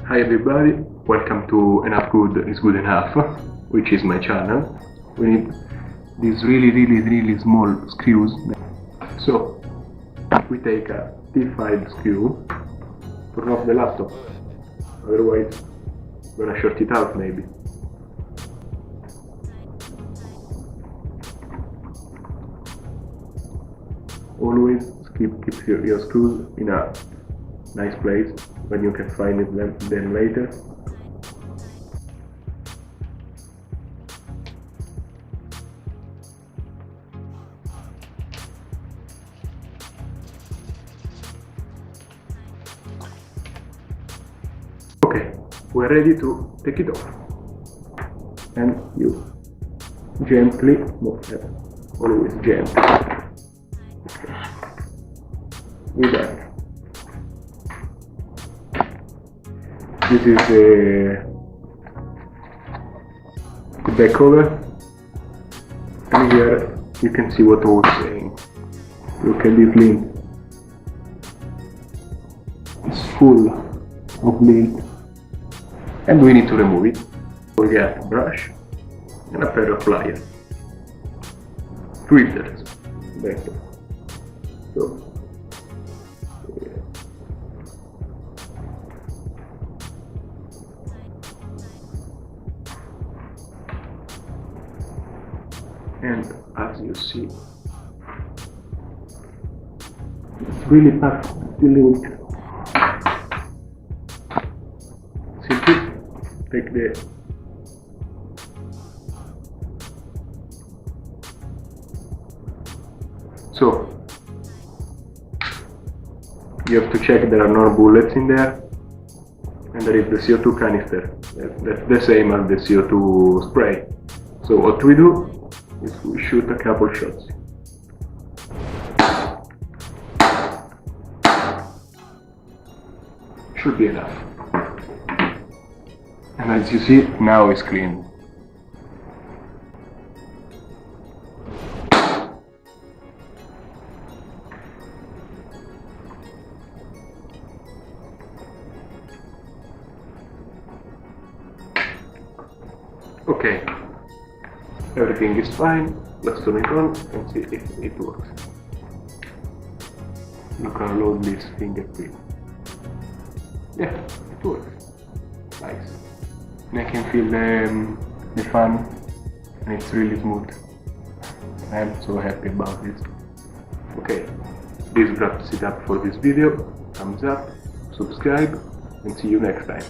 Hi everybody, welcome to Enough Good is Good Enough, which is my channel. We need these really small screws. So we take a T5 screw, turn off the laptop, otherwise I'm gonna short it out maybe. Always keep your screws in a nice place when you can find them later. Okay, we're ready to take it off, and you gently move it, always gently. Okay. We're done. This is the back cover, and here you can see what I was saying. Look at this lint. It's full of lint, and we need to remove it. We get a brush and a pair of pliers, tweezers, better. So. And as you see, it's really packed the lint. Simply take the you have to check there are no bullets in there, and there is the CO2 canister. That's the same as the CO2 spray. So what we do is we shoot a couple shots. Should be enough. And as you see, now it's clean. Okay. Everything is fine. Let's turn it on and see if it works. You can load this fingerprint. Yeah, it works. Nice. And I can feel the fan, and it's really smooth. I'm so happy about this. Okay, this wraps it up for this video. Thumbs up, subscribe, and see you next time.